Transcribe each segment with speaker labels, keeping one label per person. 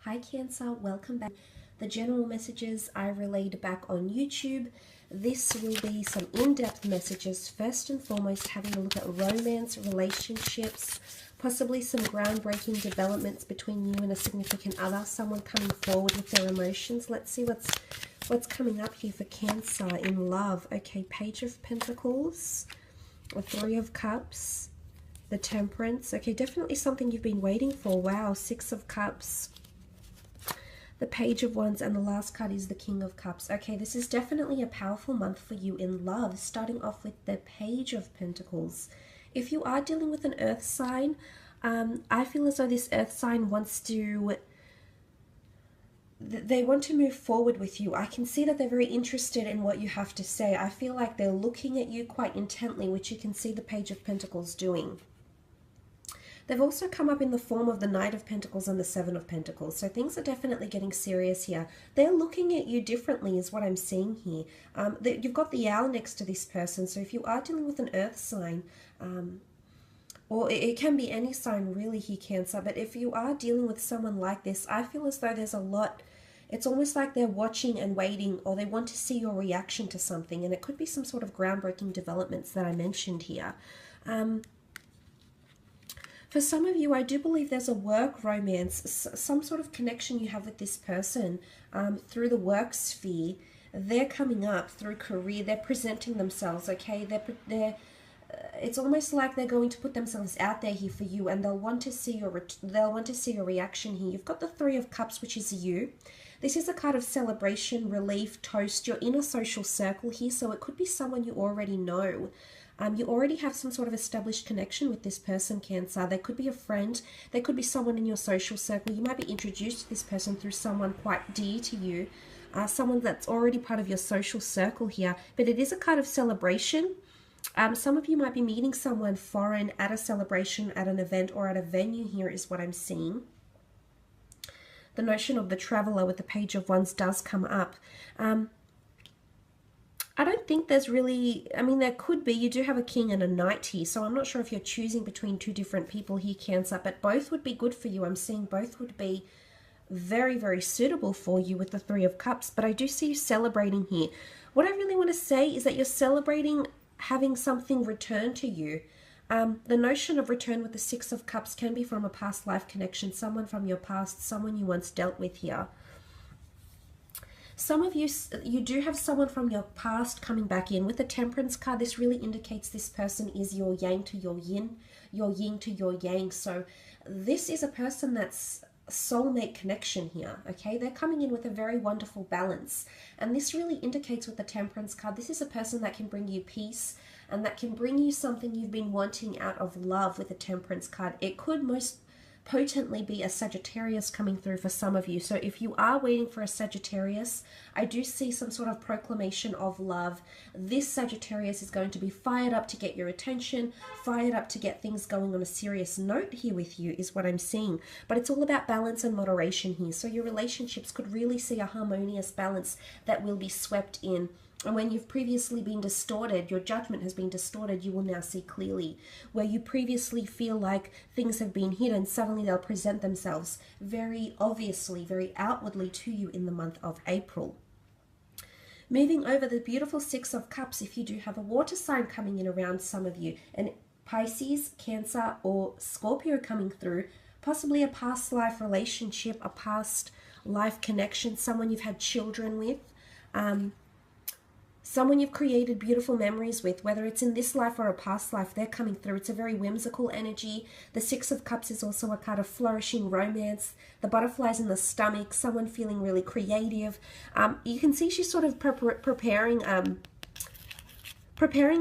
Speaker 1: Hi Cancer, welcome back. The general messages I relayed back on YouTube. This will be some in-depth messages. First and foremost, having a look at romance, relationships, possibly some groundbreaking developments between you and a significant other, someone coming forward with their emotions. Let's see what's coming up here for Cancer in love. Okay, Page of Pentacles, the Three of Cups, the Temperance. Okay, definitely something you've been waiting for. Wow, Six of Cups, the Page of Wands, and the last card is the King of Cups. Okay, this is definitely a powerful month for you in love, starting off with the Page of Pentacles. If you are dealing with an earth sign, I feel as though this earth sign wants to, they want to move forward with you. I can see that they're very interested in what you have to say. I feel like they're looking at you quite intently, which you can see the Page of Pentacles doing. They've also come up in the form of the Knight of Pentacles and the Seven of Pentacles. So things are definitely getting serious here. They're looking at you differently is what I'm seeing here. You've got the Owl next to this person. So if you are dealing with an earth sign, or it can be any sign really here, Cancer. But if you are dealing with someone like this, I feel as though there's a lot. It's almost like they're watching and waiting, or they want to see your reaction to something. And it could be some sort of groundbreaking developments that I mentioned here. For some of you, I do believe there's a work romance, some sort of connection you have with this person through the work sphere. They're coming up through career. They're presenting themselves, okay? It's almost like they're going to put themselves out there here for you, and they'll want to see your reaction here. You've got the Three of Cups, which is you. This is a card of celebration, relief, toast. You're in a social circle here, so it could be someone you already know. You already have some sort of established connection with this person, Cancer. They could be a friend. They could be someone in your social circle. You might be introduced to this person through someone quite dear to you, someone that's already part of your social circle here. But it is a card of celebration. Some of you might be meeting someone foreign at a celebration, at an event, or at a venue here is what I'm seeing. The notion of the traveler with the Page of Wands does come up. I don't think there's really, I mean, there could be. You do have a king and a knight here, so I'm not sure if you're choosing between two different people here, Cancer, but both would be good for you. I'm seeing both would be very, very suitable for you with the Three of Cups, but I do see you celebrating here. What I really want to say is that you're celebrating having something return to you. The notion of return with the Six of Cups can be from a past life connection, someone from your past, someone you once dealt with here. Some of you do have someone from your past coming back in. With the Temperance card, this really indicates this person is your yang to your yin to your yang. So this is a person that's soulmate connection here, okay? They're coming in with a very wonderful balance. And this really indicates with the Temperance card, this is a person that can bring you peace and that can bring you something you've been wanting out of love with the Temperance card. It could most potently be a Sagittarius coming through for some of you. So if you are waiting for a Sagittarius, I do see some sort of proclamation of love. This Sagittarius is going to be fired up to get your attention, fired up to get things going on a serious note here with you is what I'm seeing. But it's all about balance and moderation here. So your relationships could really see a harmonious balance that will be swept in. And when you've previously been distorted, your judgment has been distorted, you will now see clearly. Where you previously feel like things have been hidden, suddenly they'll present themselves very obviously, very outwardly to you in the month of April. Moving over the beautiful Six of Cups, if you do have a water sign coming in around some of you, and Pisces, Cancer, or Scorpio coming through, possibly a past life relationship, a past life connection, someone you've had children with, someone you've created beautiful memories with, whether it's in this life or a past life, they're coming through. It's a very whimsical energy. The Six of Cups is also a card of flourishing romance. The butterflies in the stomach, someone feeling really creative. You can see she's sort of preparing a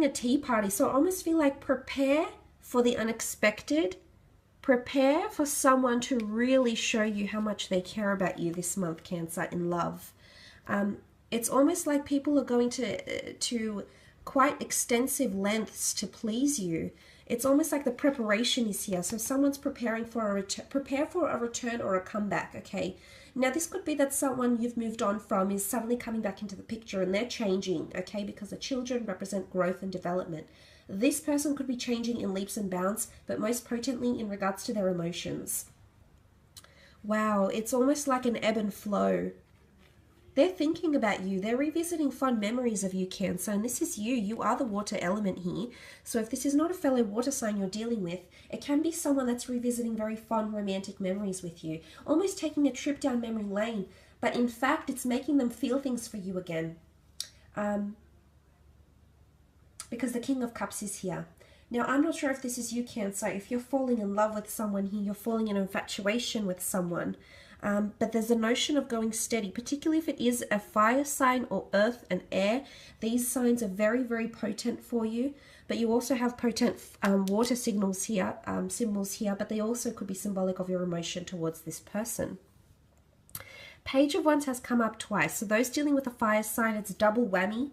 Speaker 1: tea party. So I almost feel like prepare for the unexpected. Prepare for someone to really show you how much they care about you this month, Cancer, in love. It's almost like people are going to quite extensive lengths to please you. It's almost like the preparation is here. So someone's preparing for a return or a comeback, okay? Now this could be that someone you've moved on from is suddenly coming back into the picture and they're changing, okay? Because the children represent growth and development. This person could be changing in leaps and bounds, but most potently in regards to their emotions. Wow, it's almost like an ebb and flow. They're thinking about you. They're revisiting fond memories of you, Cancer, and this is you. You are the water element here. So if this is not a fellow water sign you're dealing with, it can be someone that's revisiting very fond romantic memories with you, almost taking a trip down memory lane, but in fact, it's making them feel things for you again. Because the King of Cups is here. Now, I'm not sure if this is you, Cancer. If you're falling in love with someone here, you're falling in infatuation with someone. But there's a notion of going steady, particularly if it is a fire sign or earth and air. These signs are very, very potent for you. But you also have potent water signals here, symbols here, but they also could be symbolic of your emotion towards this person. Page of Wands has come up twice. So those dealing with a fire sign, it's double whammy.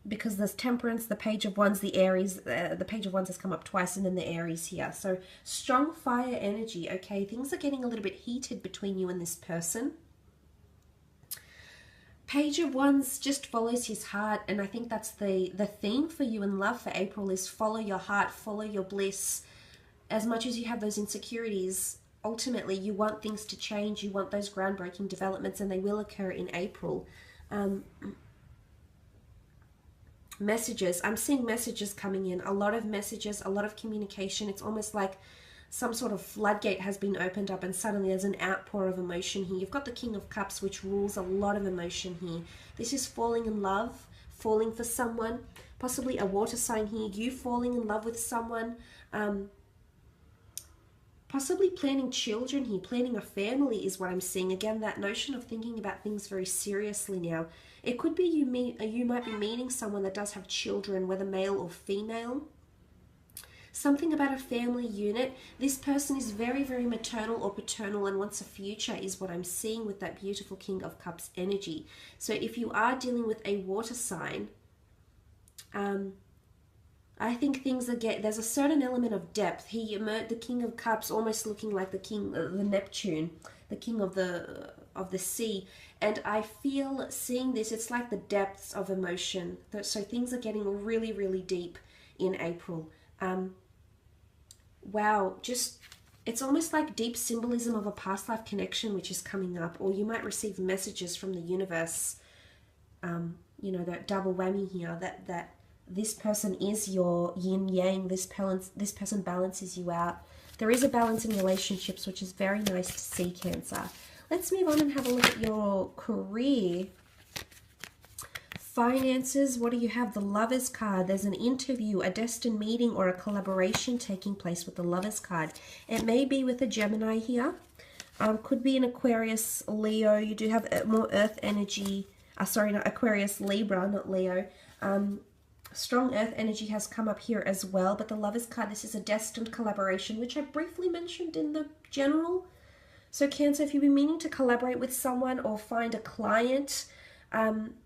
Speaker 1: Because there's Temperance, the Page of Wands, the Aries, the Page of Wands has come up twice, and then the Aries here. So strong fire energy, okay? Things are getting a little bit heated between you and this person. Page of Wands just follows his heart, and I think that's the theme for you in love for April is follow your heart, follow your bliss. As much as you have those insecurities, ultimately you want things to change, you want those groundbreaking developments, and they will occur in April. Messages, I'm seeing messages coming in, a lot of messages, a lot of communication. It's almost like some sort of floodgate has been opened up and suddenly there's an outpour of emotion here. You've got the King of Cups, which rules a lot of emotion here. This is falling in love, falling for someone, possibly a water sign here, you falling in love with someone, possibly planning children here, planning a family is what I'm seeing. Again, that notion of thinking about things very seriously now. It could be you might be meeting someone that does have children, whether male or female. Something about a family unit. This person is very, very maternal or paternal and wants a future is what I'm seeing with that beautiful King of Cups energy. So if you are dealing with a water sign, I think things are there's a certain element of depth. He emerged the King of Cups almost looking like the king, the Neptune, the king of the sea. And I feel seeing this, it's like the depths of emotion. So things are getting really, really deep in April. Wow, just it's almost like deep symbolism of a past life connection which is coming up, or you might receive messages from the universe. You know, that double whammy here, that this person is your yin yang. This person balances you out. There is a balance in relationships, which is very nice to see, Cancer. Let's move on and have a look at your career. Finances, what do you have? The Lovers card. There's an interview, a destined meeting, or a collaboration taking place with the Lovers card. It may be with a Gemini here. Could be an Aquarius, Leo. You do have more earth energy. Sorry, not Aquarius, Libra, not Leo. Strong earth energy has come up here as well. But the Lovers card, this is a destined collaboration, which I briefly mentioned in the general. So Cancer, if you've been meaning to collaborate with someone or find a client,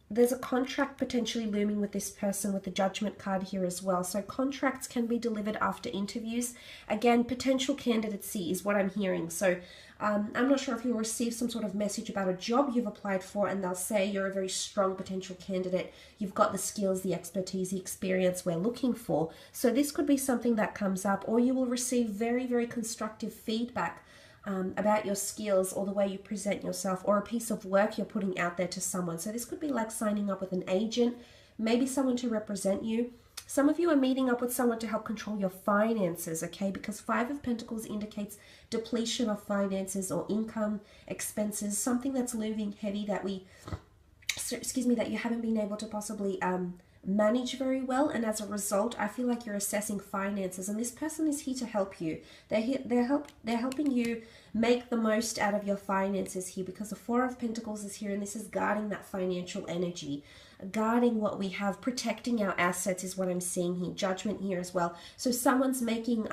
Speaker 1: there's a contract potentially looming with this person with the Judgment card here as well. So contracts can be delivered after interviews. Again, potential candidacy is what I'm hearing. So I'm not sure if you'll receive some sort of message about a job you've applied for and they'll say you're a very strong potential candidate. You've got the skills, the expertise, the experience we're looking for. So this could be something that comes up, or you will receive very, very constructive feedback about your skills or the way you present yourself, or a piece of work you're putting out there to someone. So this could be like signing up with an agent, maybe someone to represent you. Some of you are meeting up with someone to help control your finances, okay? Because Five of Pentacles indicates depletion of finances or income, expenses, something that's looming heavy that that you haven't been able to possibly manage very well, and as a result I feel like you're assessing finances, and this person is here to help you. They're helping you make the most out of your finances here, because the Four of Pentacles is here, and this is guarding that financial energy, guarding what we have, protecting our assets is what I'm seeing here. Judgment here as well. So someone's making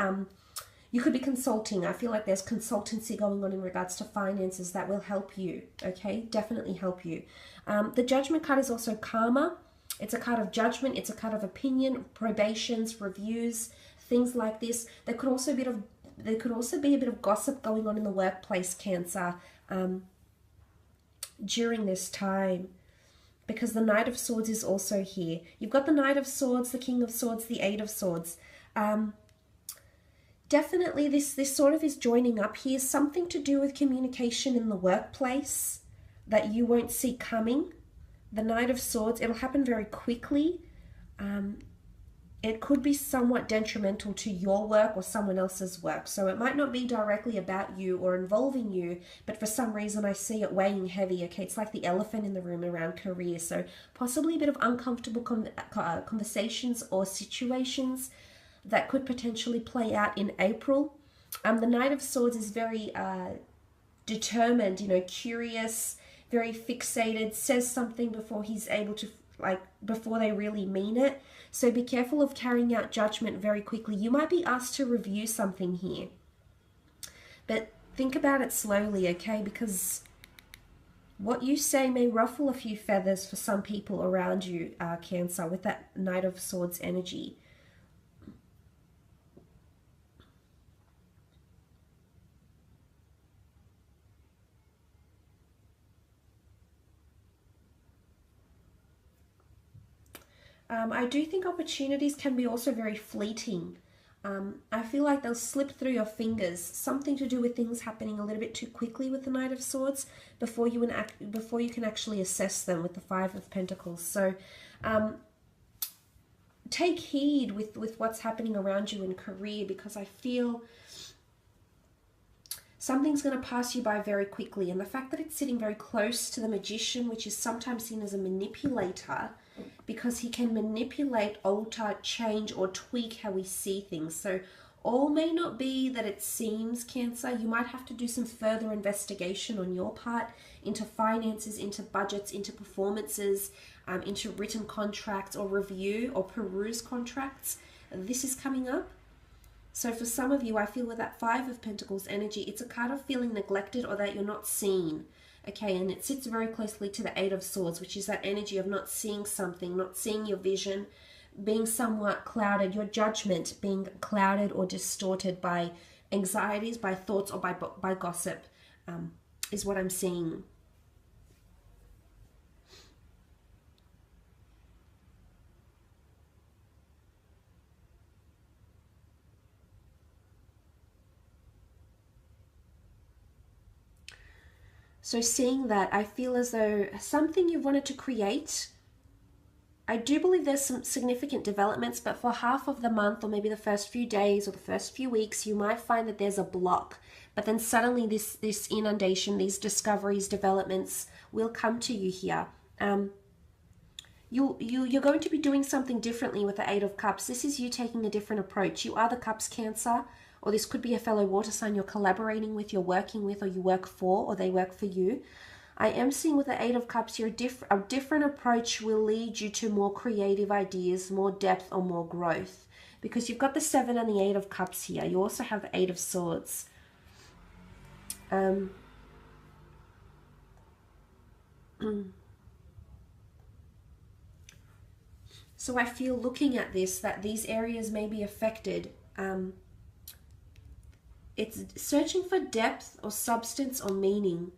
Speaker 1: you could be consulting. I feel like there's consultancy going on in regards to finances that will help you, okay? Definitely help you. The Judgment card is also karma. It's a card of judgment. It's a card of opinion, probations, reviews, things like this. There could also be a bit of gossip going on in the workplace, Cancer, during this time, because the Knight of Swords is also here. You've got the Knight of Swords, the King of Swords, the Eight of Swords. definitely this sort of is joining up here. Something to do with communication in the workplace that you won't see coming. The Knight of Swords, it'll happen very quickly. It could be somewhat detrimental to your work or someone else's work. So it might not be directly about you or involving you, but for some reason I see it weighing heavy. Okay, it's like the elephant in the room around career. So possibly a bit of uncomfortable conversations or situations that could potentially play out in April. The Knight of Swords is very determined, you know, curious, very fixated, says something before he's able to, before they really mean it. So be careful of carrying out judgment very quickly. You might be asked to review something here, but think about it slowly, okay? Because what you say may ruffle a few feathers for some people around you, Cancer, with that Knight of Swords energy. I do think opportunities can be also very fleeting. I feel like they'll slip through your fingers. Something to do with things happening a little bit too quickly with the Knight of Swords before you can actually assess them with the Five of Pentacles. So take heed with what's happening around you in career, because I feel something's going to pass you by very quickly. And the fact that it's sitting very close to the Magician, which is sometimes seen as a manipulator, because he can manipulate, alter, change, or tweak how we see things. So all may not be that it seems, Cancer. You might have to do some further investigation on your part into finances, into budgets, into performances, into written contracts, or review or peruse contracts. This is coming up. So for some of you, I feel with that Five of Pentacles energy, it's a card of feeling neglected or that you're not seen. Okay, and it sits very closely to the Eight of Swords, which is that energy of not seeing something, not seeing your vision, being somewhat clouded, your judgment being clouded or distorted by anxieties, by thoughts, or by gossip, is what I'm seeing. So seeing that, I feel as though something you've wanted to create, I do believe there's some significant developments, but for half of the month, or maybe the first few days or the first few weeks, you might find that there's a block. But then suddenly this inundation, these discoveries, developments will come to you here. You're going to be doing something differently with the Eight of Cups. This is you taking a different approach. You are the Cups, Cancer. Or this could be a fellow water sign you're collaborating with, you're working with, or you work for, or they work for you. I am seeing with the Eight of Cups, a different approach will lead you to more creative ideas, more depth, or more growth. Because you've got the Seven and the Eight of Cups here. You also have the Eight of Swords. So I feel, looking at this, that these areas may be affected. It's searching for depth or substance or meaning.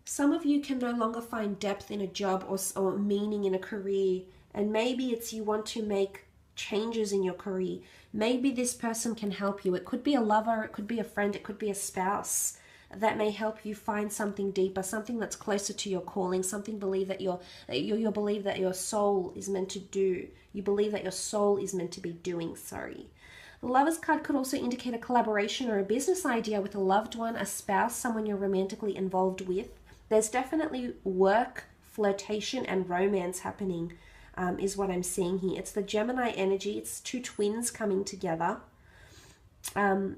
Speaker 1: Some of you can no longer find depth in a job or meaning in a career, and maybe it's you want to make changes in your career. Maybe this person can help you. It could be a lover, it could be a friend, it could be a spouse that may help you find something deeper, something that's closer to your calling, something believe that you believe that your soul is meant to do. You believe that your soul is meant to be doing, sorry. The Lover's card could also indicate a collaboration or a business idea with a loved one, a spouse, someone you're romantically involved with. There's definitely work, flirtation, and romance happening, is what I'm seeing here. It's the Gemini energy. It's two twins coming together.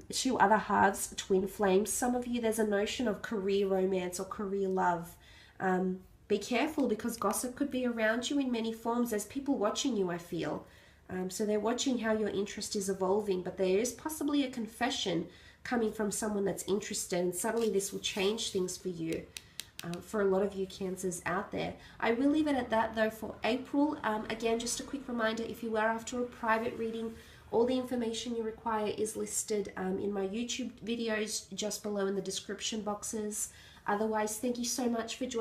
Speaker 1: Two other halves, twin flames. Some of you, there's a notion of career romance or career love. Be careful, because gossip could be around you in many forms. There's people watching you, I feel. So they're watching how your interest is evolving, but there is possibly a confession coming from someone that's interested, and suddenly this will change things for you, for a lot of you Cancers out there. I will leave it at that, though, for April. Again, just a quick reminder, if you are after a private reading, all the information you require is listed in my YouTube videos just below in the description boxes. Otherwise, thank you so much for joining.